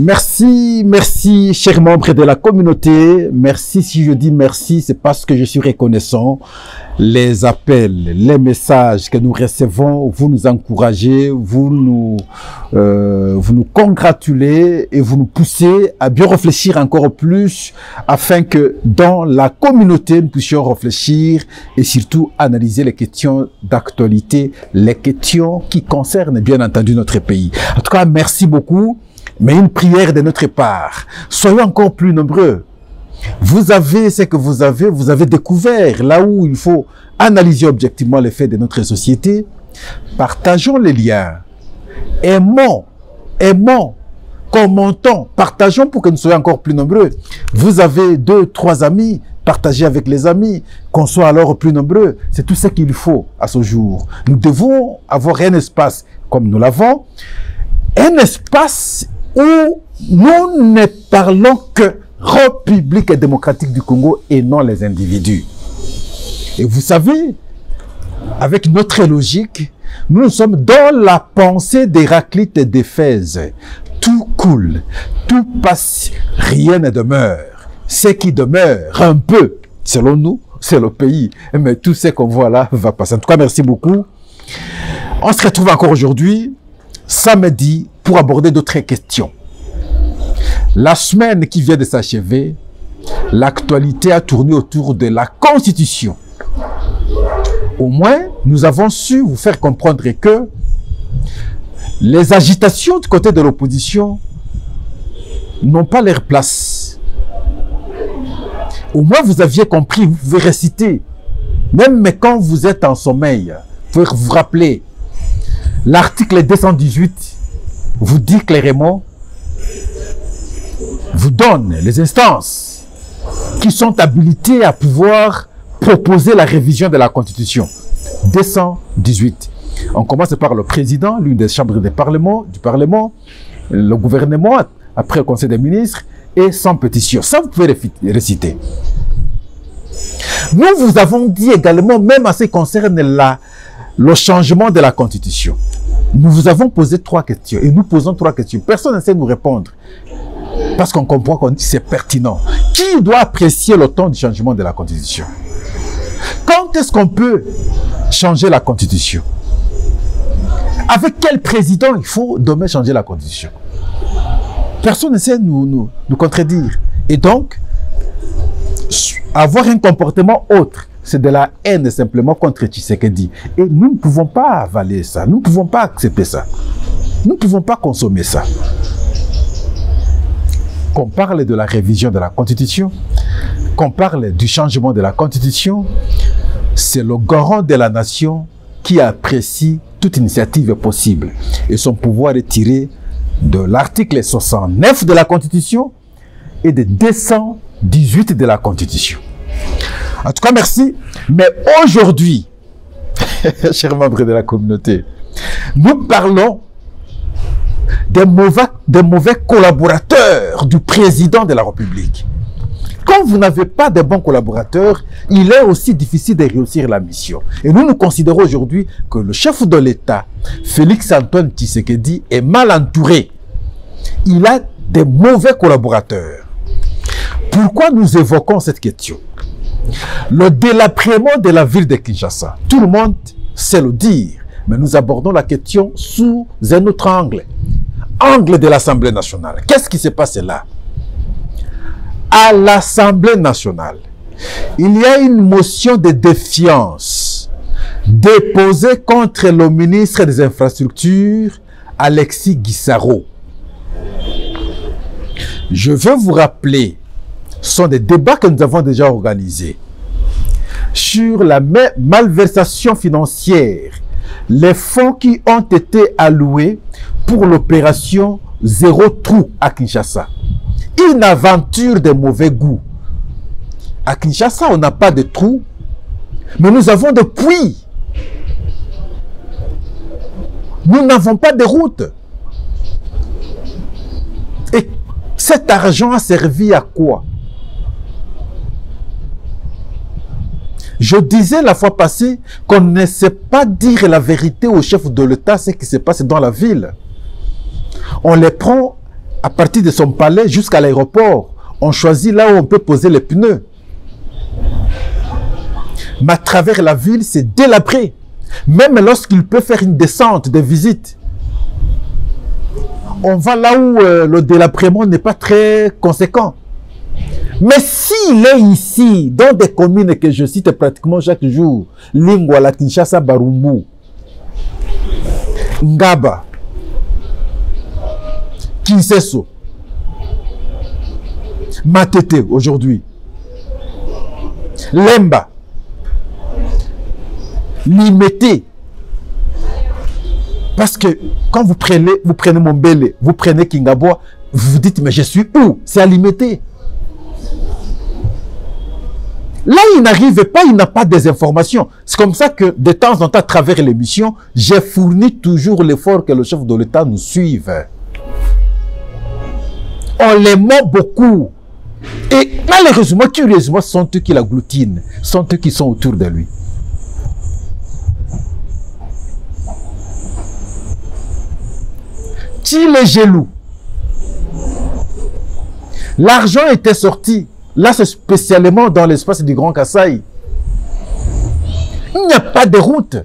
Merci, merci, chers membres de la communauté. Merci, si je dis merci, c'est parce que je suis reconnaissant. Les appels, les messages que nous recevons, vous nous encouragez, vous nous congratulez et vous nous poussez à bien réfléchir encore plus afin que dans la communauté, nous puissions réfléchir et surtout analyser les questions d'actualité, les questions qui concernent bien entendu notre pays. En tout cas, merci beaucoup. Mais une prière de notre part. Soyez encore plus nombreux. Vous avez ce que vous avez découvert là où il faut analyser objectivement les faits de notre société. Partageons les liens. Aimons, commentons, partageons pour que nous soyons encore plus nombreux. Vous avez 2, 3 amis, partagez avec les amis, qu'on soit alors plus nombreux. C'est tout ce qu'il faut à ce jour. Nous devons avoir un espace comme nous l'avons, un espace où nous ne parlons que République démocratique du Congo et non les individus. Et vous savez, avec notre logique, nous sommes dans la pensée d'Héraclite d'Éphèse. Tout coule, tout passe, rien ne demeure. Ce qui demeure, un peu, selon nous, c'est le pays. Mais tout ce qu'on voit là va passer. En tout cas, merci beaucoup. On se retrouve encore aujourd'hui, samedi, pour aborder d'autres questions. La semaine qui vient de s'achever, l'actualité a tourné autour de la Constitution. Au moins, nous avons su vous faire comprendre que les agitations du côté de l'opposition n'ont pas leur place. Au moins, vous aviez compris, vous pouvez réciter. Même quand vous êtes en sommeil, vous pouvez vous rappeler. L'article 218 vous dit clairement, vous donne les instances qui sont habilitées à pouvoir proposer la révision de la Constitution. 218. On commence par le président, l'une des chambres du Parlement, le gouvernement, après le Conseil des ministres, et sans pétition. Ça, vous pouvez réciter. Nous vous avons dit également, même en ce qui concerne le changement de la Constitution. Nous vous avons posé 3 questions et nous posons 3 questions. Personne ne sait nous répondre parce qu'on comprend que c'est pertinent. Qui doit apprécier le temps du changement de la Constitution? Quand est-ce qu'on peut changer la Constitution? Avec quel président il faut demain changer la Constitution? Personne ne sait nous contredire. Et donc, avoir un comportement autre, c'est de la haine simplement contre Tshisekedi. Et nous ne pouvons pas avaler ça. Nous ne pouvons pas accepter ça. Nous ne pouvons pas consommer ça. Qu'on parle de la révision de la Constitution, qu'on parle du changement de la Constitution, c'est le garant de la nation qui apprécie toute initiative possible. Et son pouvoir est tiré de l'article 69 de la Constitution et de 218 de la Constitution. En tout cas, merci. Mais aujourd'hui, chers membres de la communauté, nous parlons des mauvais collaborateurs du président de la République. Quand vous n'avez pas de bons collaborateurs, il est aussi difficile de réussir la mission. Et nous considérons aujourd'hui que le chef de l'État, Félix-Antoine Tshisekedi, est mal entouré. Il a des mauvais collaborateurs. Pourquoi nous évoquons cette question? Le délabrement de la ville de Kinshasa, tout le monde sait le dire, mais nous abordons la question sous un autre angle. Angle de l'Assemblée nationale. Qu'est-ce qui s'est passé là? À l'Assemblée nationale, il y a une motion de défiance déposée contre le ministre des Infrastructures, Alexis Guissaro. Je veux vous rappeler, ce sont des débats que nous avons déjà organisés sur la malversation financière, les fonds qui ont été alloués pour l'opération Zéro Trou à Kinshasa. Une aventure de mauvais goût. À Kinshasa, on n'a pas de trou, mais nous avons des puits. Nous n'avons pas de route. Et cet argent a servi à quoi? Je disais la fois passée qu'on ne sait pas dire la vérité au chef de l'État, ce qui se passe dans la ville. On les prend à partir de son palais jusqu'à l'aéroport. On choisit là où on peut poser les pneus. Mais à travers la ville, c'est délabré. Même lorsqu'il peut faire une descente de visite, on va là où le délabrement n'est pas très conséquent. Mais s'il est ici, dans des communes que je cite pratiquement chaque jour, Lingwala, Kinshasa, Barumbu, Ngaba, Kinseso, Matete aujourd'hui, Lemba, Limete. Parce que quand vous prenez Mombele, vous prenez Kingabwa, vous vous dites, mais je suis où? C'est à Limete. Là, il n'arrive pas, il n'a pas des informations. C'est comme ça que, de temps en temps, à travers l'émission, j'ai fourni toujours l'effort que le chef de l'État nous suive. On les ment beaucoup. Et malheureusement, curieusement, ce sont eux qui l'agglutinent. Ce sont eux qui sont autour de lui. Qui les jaloux? L'argent était sorti. Là, c'est spécialement dans l'espace du Grand Kasaï. Il n'y a pas de route.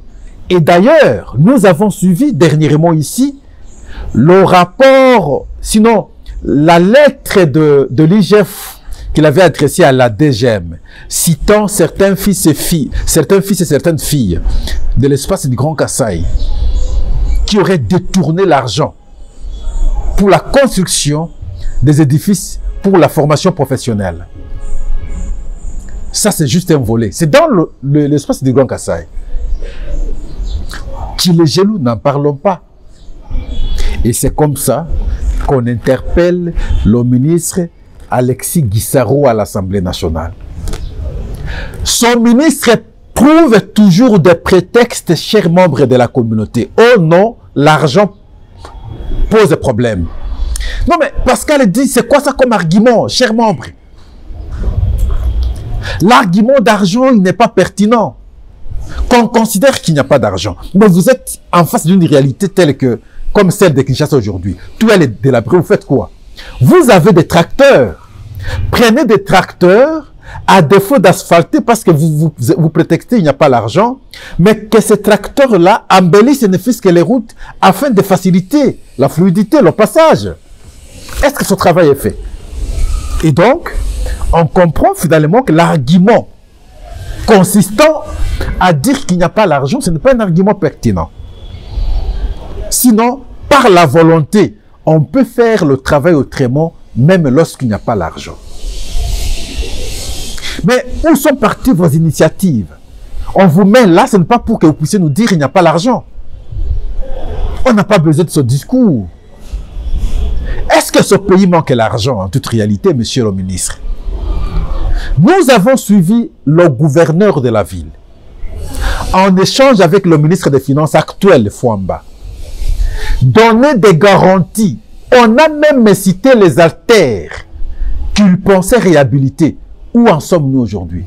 Et d'ailleurs, nous avons suivi dernièrement ici le rapport, sinon la lettre de l'IGF qu'il avait adressée à la DGM, citant certains fils et certaines filles de l'espace du Grand Kasaï qui auraient détourné l'argent pour la construction des édifices pour la formation professionnelle. Ça, c'est juste un volet. C'est dans l'espace du Grand Kasaï. Qui les jaloux, n'en parlons pas. Et c'est comme ça qu'on interpelle le ministre Alexis Guissaro à l'Assemblée nationale. Son ministre trouve toujours des prétextes, chers membres de la communauté. Oh non, l'argent pose problème. Non mais Pascal dit, c'est quoi ça comme argument, chers membres? L'argument d'argent, il n'est pas pertinent. Qu'on considère qu'il n'y a pas d'argent. Mais vous êtes en face d'une réalité telle que, comme celle de Kinshasa aujourd'hui. Tout est délabré, vous faites quoi? Vous avez des tracteurs. Prenez des tracteurs à défaut d'asphalter parce que vous prétextez qu'il n'y a pas l'argent, mais que ces tracteurs-là embellissent et ne fissent que les routes afin de faciliter la fluidité, le passage. Est-ce que ce travail est fait? Et donc, on comprend finalement que l'argument consistant à dire qu'il n'y a pas l'argent, ce n'est pas un argument pertinent. Sinon, par la volonté, on peut faire le travail autrement, même lorsqu'il n'y a pas l'argent. Mais où sont parties vos initiatives? On vous met là, ce n'est pas pour que vous puissiez nous dire qu'il n'y a pas l'argent. On n'a pas besoin de ce discours. Est-ce que ce pays manque l'argent en toute réalité, monsieur le ministre? Nous avons suivi le gouverneur de la ville en échange avec le ministre des Finances actuel, Fouamba. Donner des garanties. On a même cité les artères qu'il pensait réhabiliter. Où en sommes-nous aujourd'hui?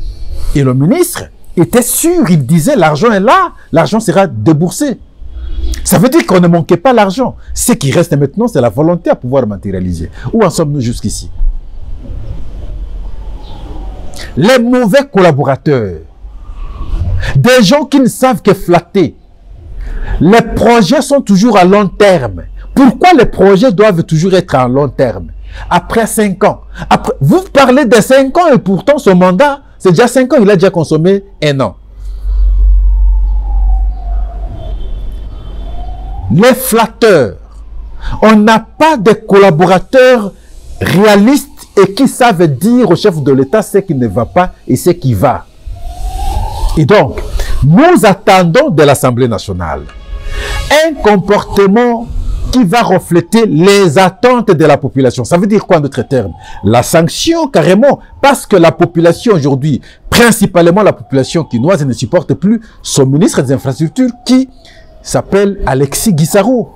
Et le ministre était sûr, il disait l'argent est là, l'argent sera déboursé. Ça veut dire qu'on ne manquait pas l'argent. Ce qui reste maintenant, c'est la volonté à pouvoir matérialiser. Où en sommes-nous jusqu'ici? Les mauvais collaborateurs, des gens qui ne savent que flatter. Les projets sont toujours à long terme. Pourquoi les projets doivent toujours être à long terme? Après 5 ans. Vous parlez de 5 ans et pourtant son mandat, c'est déjà 5 ans, il a déjà consommé 1 an. Les flatteurs. On n'a pas de collaborateurs réalistes et qui savent dire au chef de l'État ce qui ne va pas et ce qui va. Et donc, nous attendons de l'Assemblée nationale un comportement qui va refléter les attentes de la population. Ça veut dire quoi en d'autres termes? La sanction, carrément, parce que la population aujourd'hui, principalement la population quinoise, ne supporte plus son ministre des Infrastructures qui s'appelle Alexis Guissaro.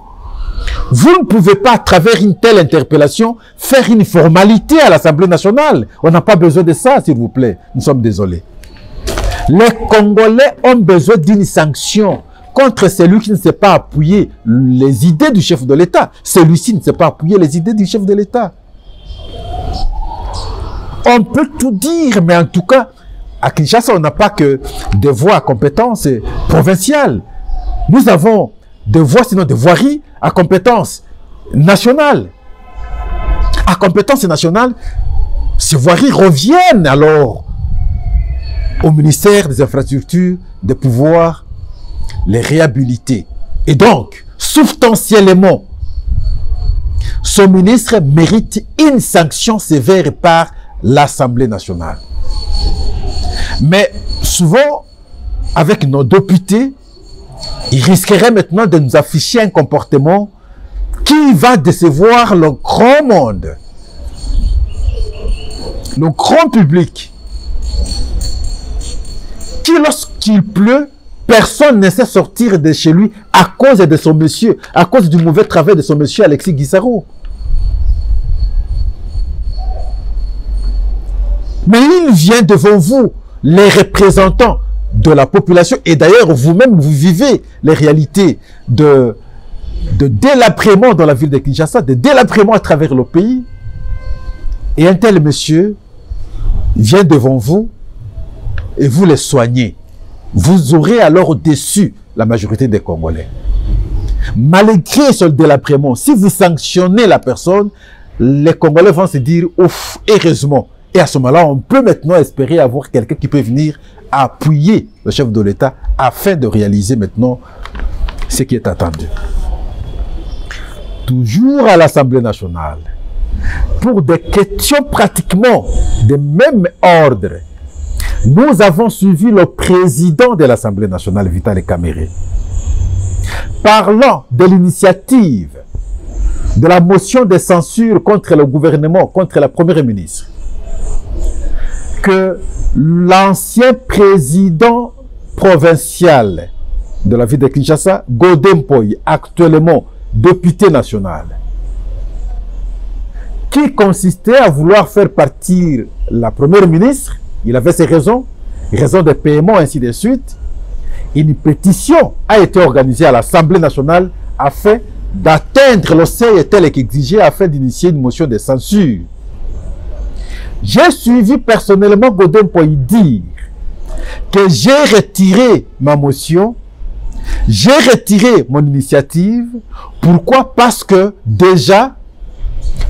Vous ne pouvez pas, à travers une telle interpellation, faire une formalité à l'Assemblée nationale. On n'a pas besoin de ça, s'il vous plaît. Nous sommes désolés. Les Congolais ont besoin d'une sanction contre celui qui ne sait pas appuyer les idées du chef de l'État. Celui-ci ne sait pas appuyer les idées du chef de l'État. On peut tout dire, mais en tout cas, à Kinshasa, on n'a pas que des voies à compétence provinciale. Nous avons des voies, sinon des voiries à compétence nationale. À compétence nationale, ces voiries reviennent alors au ministère des Infrastructures de pouvoir les réhabiliter. Et donc, substantiellement, ce ministre mérite une sanction sévère par l'Assemblée nationale. Mais souvent, avec nos députés, ils risqueraient maintenant de nous afficher un comportement qui va décevoir le grand monde, le grand public, qui lorsqu'il pleut, personne ne sait sortir de chez lui à cause de son monsieur, à cause du mauvais travail de son monsieur Alexis Guissaro. Mais il vient devant vous, les représentants de la population, et d'ailleurs vous-même vous vivez les réalités de délabrement dans la ville de Kinshasa, de délabrement à travers le pays, et un tel monsieur vient devant vous et vous les soignez. Vous aurez alors déçu la majorité des Congolais. Malgré ce délabrement, si vous sanctionnez la personne, les Congolais vont se dire « ouf, heureusement ». Et à ce moment-là, on peut maintenant espérer avoir quelqu'un qui peut venir appuyer le chef de l'État afin de réaliser maintenant ce qui est attendu. Toujours à l'Assemblée nationale, pour des questions pratiquement de même ordre, nous avons suivi le président de l'Assemblée nationale, Vital Kamerhe, parlant de l'initiative de la motion de censure contre le gouvernement, contre la première ministre, que l'ancien président provincial de la ville de Kinshasa, Godem Mpoyi, actuellement député national, qui consistait à vouloir faire partir la première ministre, il avait ses raisons de paiement, ainsi de suite. Une pétition a été organisée à l'Assemblée nationale afin d'atteindre le seuil tel qu'exigé afin d'initier une motion de censure. J'ai suivi personnellement Godem Mpoyi dire que j'ai retiré ma motion, j'ai retiré mon initiative. Pourquoi? Parce que déjà,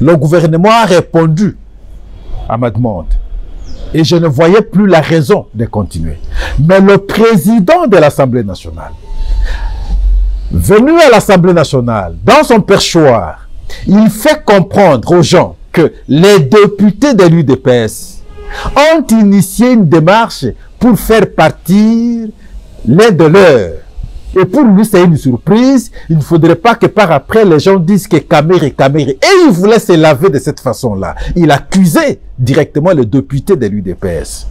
le gouvernement a répondu à ma demande. Et je ne voyais plus la raison de continuer. Mais le président de l'Assemblée nationale, venu à l'Assemblée nationale, dans son perchoir, il fait comprendre aux gens que les députés de l'UDPS ont initié une démarche pour faire partir l'un de leurs. Et pour lui, c'est une surprise. Il ne faudrait pas que par après, les gens disent que Kamerhe. Et il voulait se laver de cette façon-là. Il accusait directement le député de l'UDPS.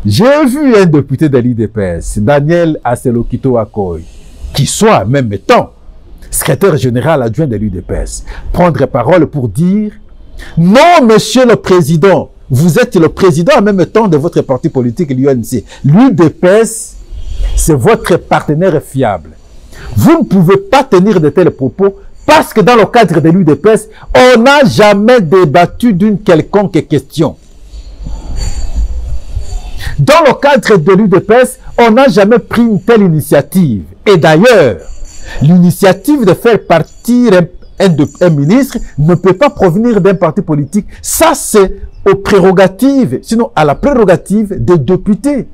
J'ai vu un député de l'UDPS, Daniel Aselokito Akoy, qui soit, même temps, secrétaire général adjoint de l'UDPS, prendre parole pour dire « Non, monsieur le président, vous êtes le président en même temps de votre parti politique, l'UNC. L'UDPS, c'est votre partenaire fiable. Vous ne pouvez pas tenir de tels propos parce que dans le cadre de l'UDPS, on n'a jamais débattu d'une quelconque question. Dans le cadre de l'UDPS, on n'a jamais pris une telle initiative. Et d'ailleurs, l'initiative de faire partir un ministre ne peut pas provenir d'un parti politique. Ça, c'est aux prérogatives, sinon à la prérogative des députés.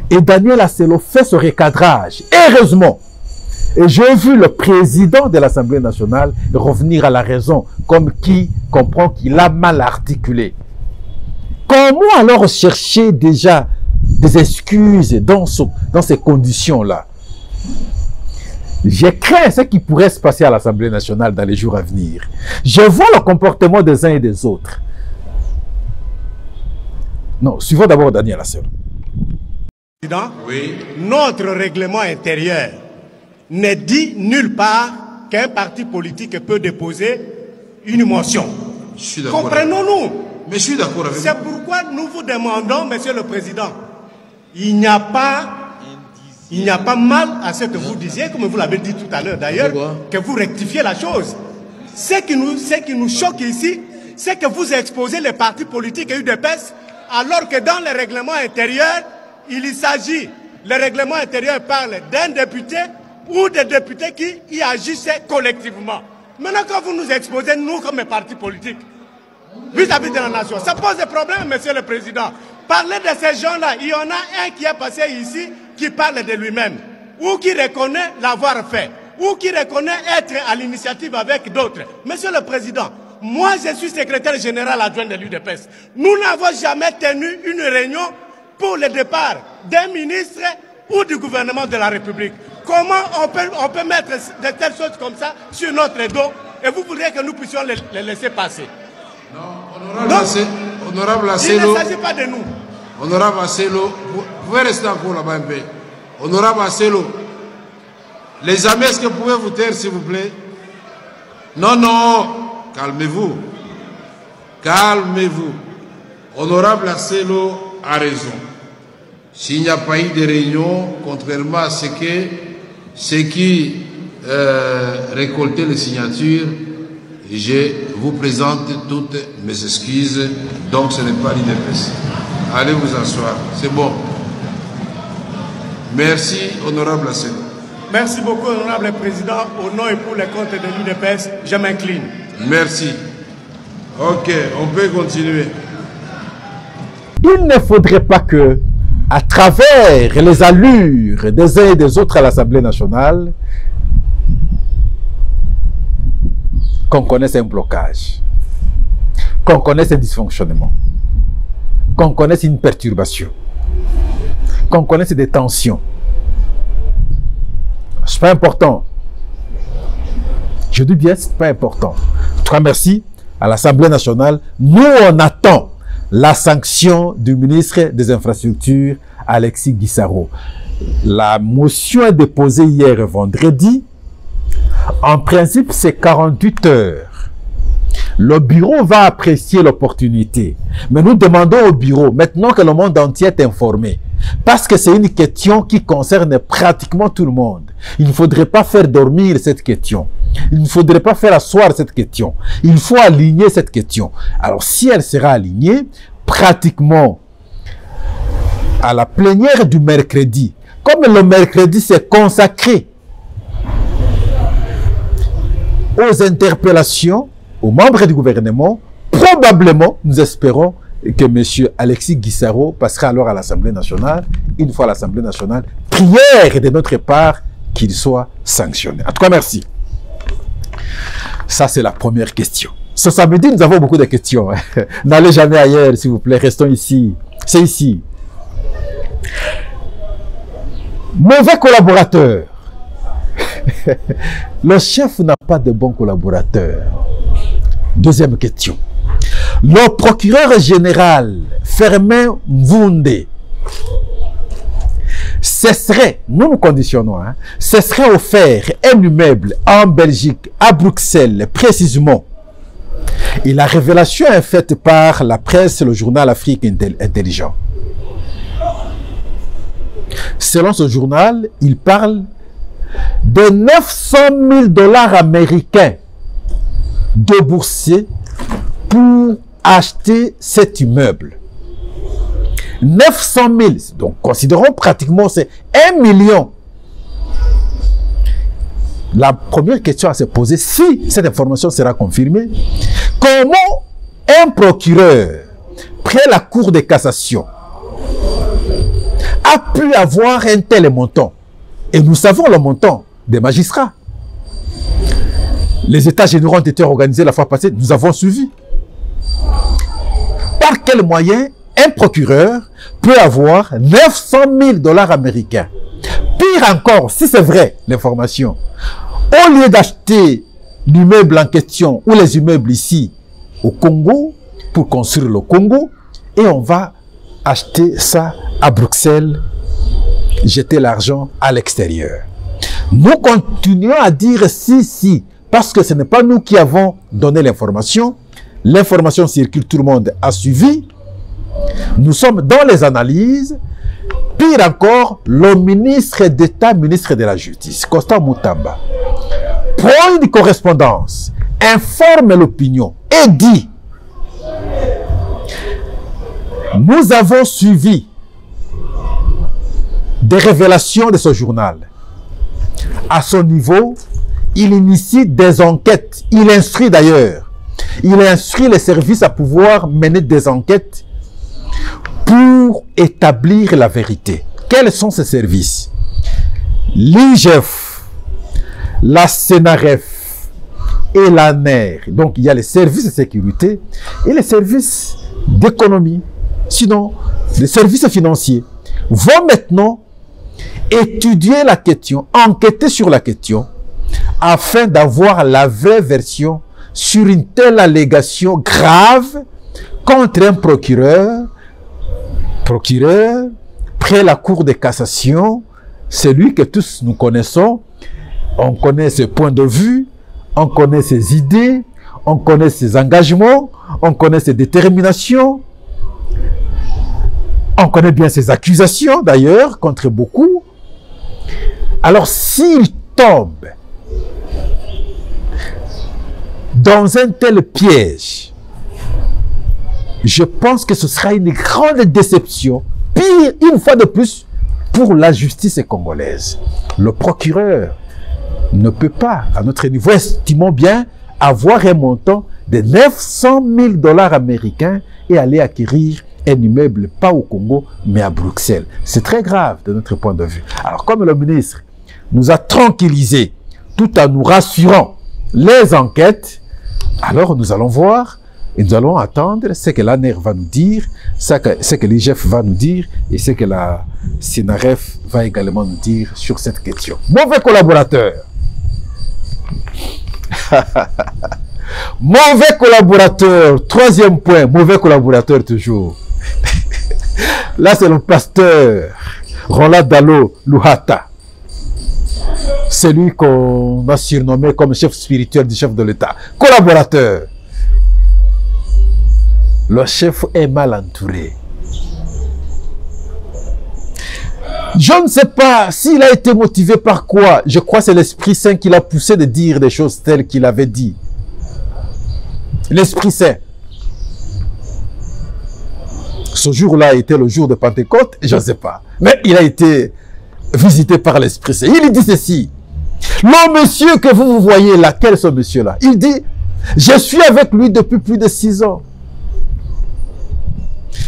Et Daniel Asselo fait ce recadrage. Heureusement. Et j'ai vu le président de l'Assemblée nationale revenir à la raison, comme qui comprend qu'il a mal articulé. Comment alors chercher déjà des excuses dans ces conditions-là? Je crains ce qui pourrait se passer à l'Assemblée nationale dans les jours à venir. Je vois le comportement des uns et des autres. Non, suivons d'abord Daniel Asselo. Oui. Notre règlement intérieur ne dit nulle part qu'un parti politique peut déposer une motion. Comprenons-nous. Mais je suis d'accord avec vous. C'est pourquoi nous vous demandons, Monsieur le Président, il n'y a pas Il n'y a pas mal à ce que vous disiez, comme vous l'avez dit tout à l'heure d'ailleurs, que vous rectifiez la chose. Ce qui nous choque ici, c'est que vous exposez les partis politiques et UDPS, alors que dans le règlement intérieur, il s'agit, le règlement intérieur parle d'un député ou des députés qui y agissaient collectivement. Maintenant, quand vous nous exposez, nous, comme partis politiques, vis-à-vis de la nation, ça pose des problèmes, Monsieur le Président. Parlez de ces gens-là. Il y en a un qui est passé ici, qui parle de lui-même, ou qui reconnaît l'avoir fait, ou qui reconnaît être à l'initiative avec d'autres. Monsieur le Président, moi, je suis secrétaire général adjoint de l'UDPS. Nous n'avons jamais tenu une réunion pour le départ d'un ministre ou du gouvernement de la République. Comment on peut mettre de telles choses comme ça sur notre dos et vous voudriez que nous puissions les laisser passer? Non, honorable Asselo, il ne s'agit pas de nous. Honorable Asselo, vous pouvez rester encore là-bas un peu. Honorable Asselo, les amis, est-ce que vous pouvez vous taire, s'il vous plaît? Non, non, calmez-vous. Calmez-vous. Honorable Asselo a raison. S'il n'y a pas eu de réunion, contrairement à ceux qui récoltaient les signatures, je vous présente toutes mes excuses, donc ce n'est pas l'IDPS. Allez vous asseoir, c'est bon. Merci, honorable Asselo. Merci beaucoup, honorable président. Au nom et pour les comptes de l'UDPS, je m'incline. Merci. Ok, on peut continuer. Il ne faudrait pas que, à travers les allures des uns et des autres à l'Assemblée nationale, qu'on connaisse un blocage, qu'on connaisse un dysfonctionnement, qu'on connaisse une perturbation, qu'on connaisse des tensions. C'est pas important. Je dis bien, c'est pas important. En tout cas, merci à l'Assemblée nationale. Nous, on attend la sanction du ministre des Infrastructures, Alexis Guissaro. La motion est déposée hier vendredi. En principe, c'est 48 heures. Le bureau va apprécier l'opportunité. Mais nous demandons au bureau, maintenant que le monde entier est informé, parce que c'est une question qui concerne pratiquement tout le monde. Il ne faudrait pas faire dormir cette question. Il ne faudrait pas faire asseoir cette question. Il faut aligner cette question. Alors, si elle sera alignée, pratiquement à la plénière du mercredi, comme le mercredi c'est consacré aux interpellations aux membres du gouvernement, probablement, nous espérons que M. Alexis Guissaro passera alors à l'Assemblée nationale. Une fois à l'Assemblée nationale, prière de notre part qu'il soit sanctionné. En tout cas, merci. Ça, c'est la première question. Ce samedi, nous avons beaucoup de questions. N'allez jamais ailleurs, s'il vous plaît. Restons ici. C'est ici. Mauvais collaborateur. Le chef n'a pas de bons collaborateurs. Deuxième question. Le procureur général Firmin Mvunde cesserait, nous conditionnons, cesserait offert un immeuble en Belgique, à Bruxelles, précisément. Et la révélation est faite par la presse, le journal Afrique Intelligent. Selon ce journal, il parle de 900 000 $ américains déboursés pour acheter cet immeuble. 900 000, donc considérons pratiquement c'est 1 million. La première question à se poser, si cette information sera confirmée, comment un procureur près la Cour de cassation a pu avoir un tel montant? Et nous savons le montant des magistrats. Les états généraux ont été organisés la fois passée, nous avons suivi. Par quel moyen un procureur peut avoir 900 000 $ américains? Pire encore, si c'est vrai l'information, au lieu d'acheter l'immeuble en question ou les immeubles ici au Congo pour construire le Congo, et on va acheter ça à Bruxelles, jeter l'argent à l'extérieur. Nous continuons à dire si, parce que ce n'est pas nous qui avons donné l'information. L'information circule, tout le monde a suivi. Nous sommes dans les analyses. Pire encore, le ministre d'État, ministre de la Justice, Constant Moutamba, prend une correspondance, informe l'opinion et dit: nous avons suivi des révélations de ce journal. À son niveau, il initie des enquêtes. Il instruit d'ailleurs. Il instruit les services à pouvoir mener des enquêtes pour établir la vérité. Quels sont ces services? L'IGF, la SENAREF et l'ANER. Donc, il y a les services de sécurité et les services d'économie. Sinon, les services financiers vont maintenant étudier la question, enquêter sur la question, afin d'avoir la vraie version sur une telle allégation grave contre un procureur près la Cour de cassation, celui que tous nous connaissons. On connaît ses points de vue, on connaît ses idées, on connaît ses engagements, on connaît ses déterminations, on connaît bien ses accusations d'ailleurs contre beaucoup. Alors s'il tombe dans un tel piège, je pense que ce sera une grande déception, pire une fois de plus, pour la justice congolaise. Le procureur ne peut pas, à notre niveau, estimons bien, avoir un montant de 900 000 $ américains et aller acquérir un immeuble, pas au Congo, mais à Bruxelles. C'est très grave de notre point de vue. Alors, comme le ministre nous a tranquillisés, tout en nous rassurant les enquêtes, alors nous allons voir et nous allons attendre ce que l'ANER va nous dire, ce que l'IGF va nous dire et ce que la SENAREF va également nous dire sur cette question. Mauvais collaborateur. Mauvais collaborateur. Troisième point, mauvais collaborateur toujours. Là, c'est le pasteur Roland Dalo Luhata. Celui qu'on a surnommé comme chef spirituel du chef de l'État. Collaborateur. Le chef est mal entouré. Je ne sais pas s'il a été motivé par quoi. Je crois que c'est l'Esprit Saint qui l'a poussé de dire des choses telles qu'il avait dit. L'Esprit Saint. Ce jour-là était le jour de Pentecôte, je ne sais pas. Mais il a été visité par l'Esprit Saint. Il dit ceci. Le monsieur que vous voyez là, quel est ce monsieur-là? Il dit, je suis avec lui depuis plus de 6 ans.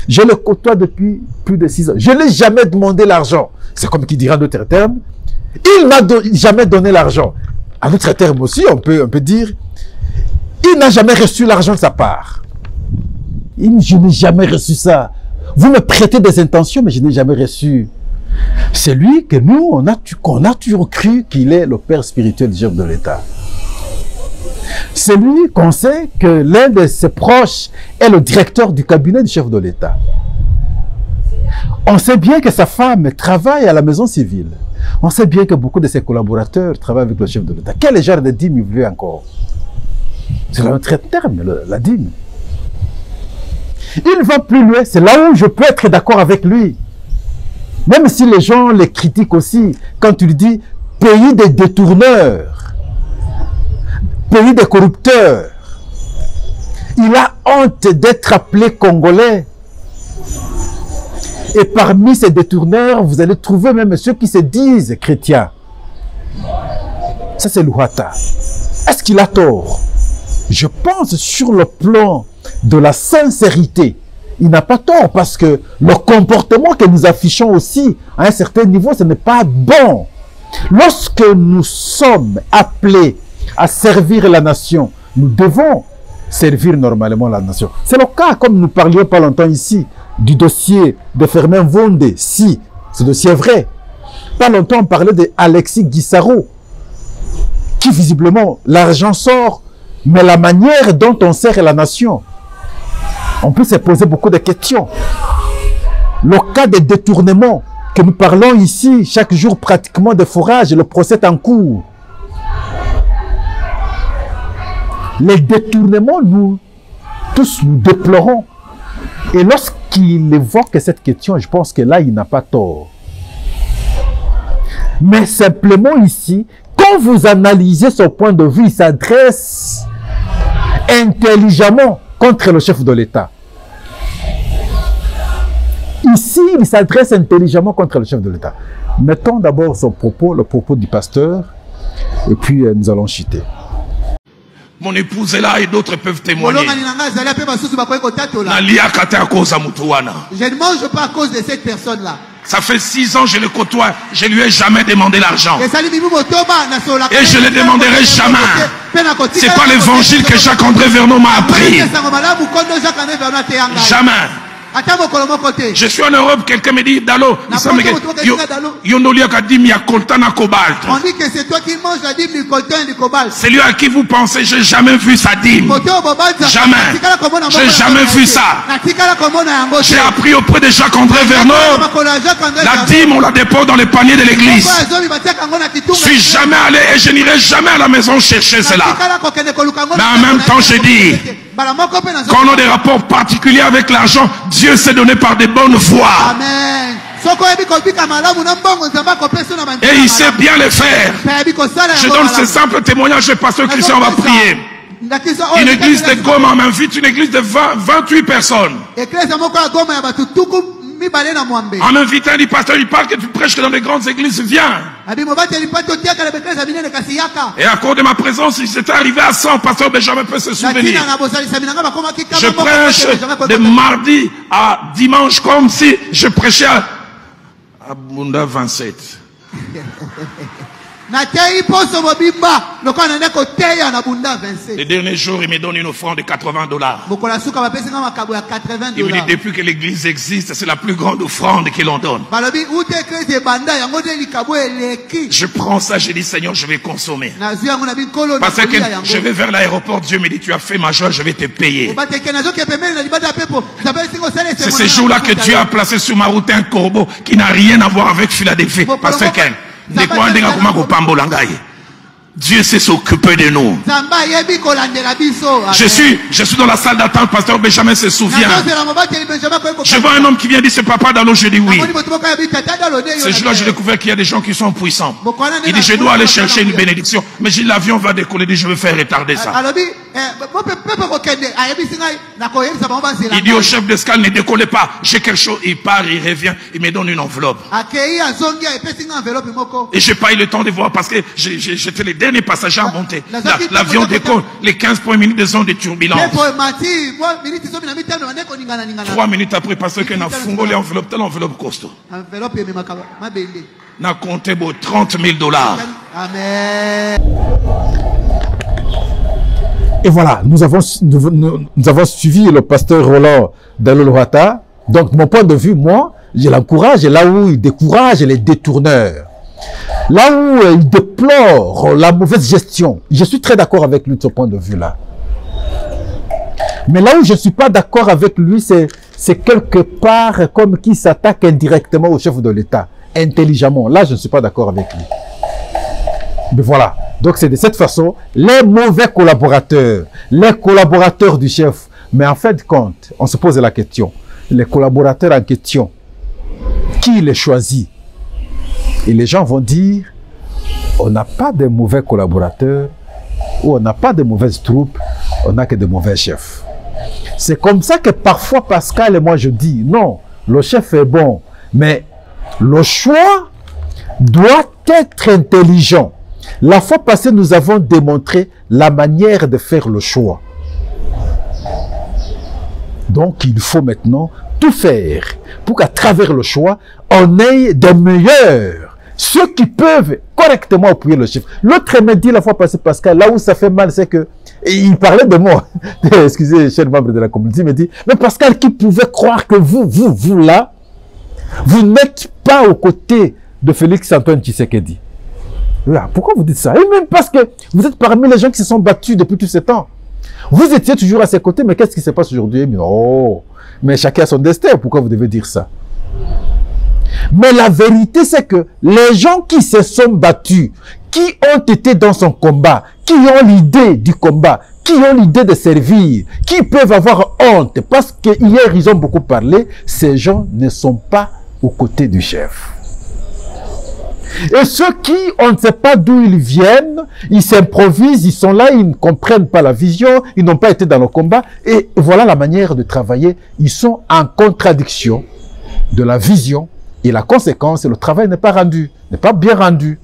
Je le côtoie depuis plus de 6 ans. Je ne l'ai jamais demandé l'argent. C'est comme qui dira en d'autres termes. Il n'a jamais donné l'argent. En d'autres termes aussi, on peut dire, il n'a jamais reçu l'argent de sa part. Je n'ai jamais reçu ça. Vous me prêtez des intentions, mais je n'ai jamais reçu. C'est lui que nous, on a toujours cru qu'il est le père spirituel du chef de l'État. C'est lui qu'on sait que l'un de ses proches est le directeur du cabinet du chef de l'État. On sait bien que sa femme travaille à la maison civile. On sait bien que beaucoup de ses collaborateurs travaillent avec le chef de l'État. Quel genre de dîme il veut encore? C'est notre terme, la dîme. Il va plus loin, c'est là où je peux être d'accord avec lui. Même si les gens les critiquent aussi, quand il dit pays des détourneurs, pays des corrupteurs, il a honte d'être appelé Congolais. Et parmi ces détourneurs, vous allez trouver même ceux qui se disent chrétiens. Ça, c'est Luhata. Est-ce qu'il a tort? Je pense sur le plan de la sincérité, il n'a pas tort parce que le comportement que nous affichons aussi à un certain niveau, ce n'est pas bon. Lorsque nous sommes appelés à servir la nation, nous devons servir normalement la nation. C'est le cas, comme nous parlions pas longtemps ici, du dossier de Fermin Vondé. Si, ce dossier est vrai. Pas longtemps, on parlait d'Alexis Guissaro, qui visiblement, l'argent sort, mais la manière dont on sert la nation, on peut se poser beaucoup de questions. Le cas des détournements que nous parlons ici, chaque jour pratiquement de forage, le procès est en cours. Les détournements, nous tous nous déplorons. Et lorsqu'il évoque cette question, je pense que là, il n'a pas tort. Mais simplement ici, quand vous analysez son point de vue, il s'adresse intelligemment contre le chef de l'État. Ici, il s'adresse intelligemment contre le chef de l'État. Mettons d'abord son propos, le propos du pasteur, et puis nous allons chuter. Mon épouse est là et d'autres peuvent témoigner. Je ne mange pas à cause de cette personne-là. Ça fait 6 ans que je le côtoie, je ne lui ai jamais demandé l'argent. Et je ne le demanderai jamais. Ce n'est pas l'évangile que Jacques-André Vernon m'a appris. Jamais. Je suis en Europe, quelqu'un me dit Dalo, on dit que c'est toi qui manges la dîme du coltan et du cobalt. C'est lui à qui vous pensez, j'ai jamais vu sa dîme. Jamais. J'ai jamais vu ça. J'ai appris auprès de Jacques-André Vernon. La dîme, on la dépose dans les paniers de l'église. Je suis jamais allé et je n'irai jamais à la maison chercher cela. Mais en même temps, je dis, quand on a des rapports particuliers avec l'argent, Dieu s'est donné par des bonnes voies. Amen. Et il sait bien le faire. Je donne ce simple témoignage, pasteur Christian, on va prier. Une église de Goma m'invite, une église de 28 personnes. En m'invitant, il dit, pasteur, il parle que tu prêches que dans les grandes églises, viens. Et à cause de ma présence, il s'était arrivé à 100, pasteur Benjamin peut se souvenir. Je prêche de mardi à dimanche comme si je prêchais à Bunda 27. Les derniers jours, il me donne une offrande de $80. Il me dit, depuis que l'église existe, c'est la plus grande offrande que l'on donne. Je prends ça, je dis, Seigneur, je vais consommer. Parce que je vais vers l'aéroport, Dieu me dit, tu as fait ma joie, je vais te payer. C'est ce jour-là que Dieu a placé sur ma route un corbeau qui n'a rien à voir avec Philadelphie. Parce que Dieu sait s'occuper de nous. Je suis dans la salle d'attente, pasteur Benjamin se souvient. Je vois un homme qui vient dire, c'est papa Dalo, je dis oui. Ce jour-là, j'ai découvert qu'il y a des gens qui sont puissants. Il dit, je dois aller chercher une bénédiction. Mais j'ai dit, l'avion va décoller, il dit, je vais faire retarder ça. Il dit au chef d'escale, ne décollez pas. J'ai quelque chose, il part, il revient, il me donne une enveloppe. Et j'ai pas eu le temps de voir parce que j'étais les derniers passagers à monter. L'avion décolle, les 15 premières minutes de zone de turbulence. 3 minutes après, parce que n'a fongolé l'enveloppe, telle enveloppe costaud. N'a compté $30,000. Amen. Et voilà, nous avons suivi le pasteur Roland Dalo-Lohata. Donc, mon point de vue, moi, je l'encourage là où il décourage les détourneurs. Là où il déplore la mauvaise gestion. Je suis très d'accord avec lui de ce point de vue-là. Mais là où je ne suis pas d'accord avec lui, c'est quelque part comme qui s'attaque indirectement au chef de l'État. Intelligemment. Là, je ne suis pas d'accord avec lui. Mais voilà. Donc c'est de cette façon, les mauvais collaborateurs, les collaborateurs du chef. Mais en fait, compte, on se pose la question. Les collaborateurs en question, qui les choisit? Et les gens vont dire, on n'a pas de mauvais collaborateurs, ou on n'a pas de mauvaises troupes, on n'a que de mauvais chefs. C'est comme ça que parfois Pascal et moi je dis, non, le chef est bon, mais le choix doit être intelligent. La fois passée, nous avons démontré la manière de faire le choix. Donc, il faut maintenant tout faire pour qu'à travers le choix, on ait des meilleurs, ceux qui peuvent correctement appuyer le chef. L'autre m'a dit la fois passée, Pascal, là où ça fait mal, c'est que, et il parlait de moi, excusez, cher membre de la communauté, il me dit, mais Pascal, qui pouvait croire que vous là, vous n'êtes pas aux côtés de Félix-Antoine Tshisekedi? Pourquoi vous dites ça? Et même parce que vous êtes parmi les gens qui se sont battus depuis tout ce temps. Vous étiez toujours à ses côtés, mais qu'est-ce qui se passe aujourd'hui? Oh, mais chacun a son destin, pourquoi vous devez dire ça? Mais la vérité, c'est que les gens qui se sont battus, qui ont été dans son combat, qui ont l'idée du combat, qui ont l'idée de servir, qui peuvent avoir honte, parce qu'hier ils ont beaucoup parlé, ces gens ne sont pas aux côtés du chef. Et ceux qui, on ne sait pas d'où ils viennent, ils s'improvisent, ils sont là, ils ne comprennent pas la vision, ils n'ont pas été dans le combat. Et voilà la manière de travailler. Ils sont en contradiction de la vision. Et la conséquence, le travail n'est pas rendu, n'est pas bien rendu.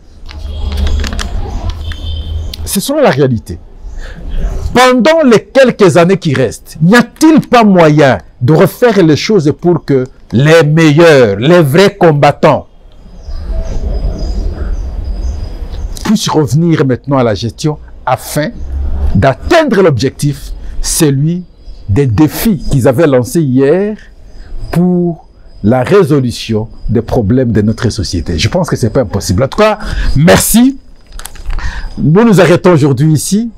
C'est cela la réalité. Pendant les quelques années qui restent, n'y a-t-il pas moyen de refaire les choses pour que les meilleurs, les vrais combattants puissent revenir maintenant à la gestion afin d'atteindre l'objectif, celui des défis qu'ils avaient lancés hier pour la résolution des problèmes de notre société. Je pense que ce n'est pas impossible. En tout cas, merci. Nous nous arrêtons aujourd'hui ici.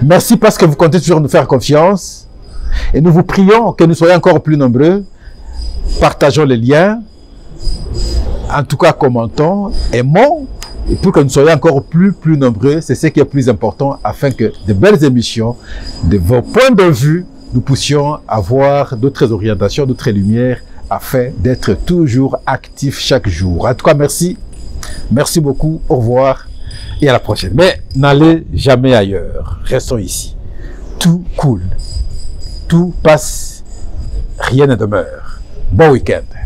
Merci parce que vous comptez toujours nous faire confiance. Et nous vous prions que nous soyons encore plus nombreux. Partageons les liens. En tout cas, commentons, aimons. Et pour que nous soyons encore plus nombreux, c'est ce qui est plus important afin que de belles émissions, de vos points de vue, nous puissions avoir d'autres orientations, d'autres lumières afin d'être toujours actifs chaque jour. En tout cas, merci. Merci beaucoup. Au revoir. Et à la prochaine. Mais n'allez jamais ailleurs. Restons ici. Tout coule. Tout passe. Rien ne demeure. Bon week-end.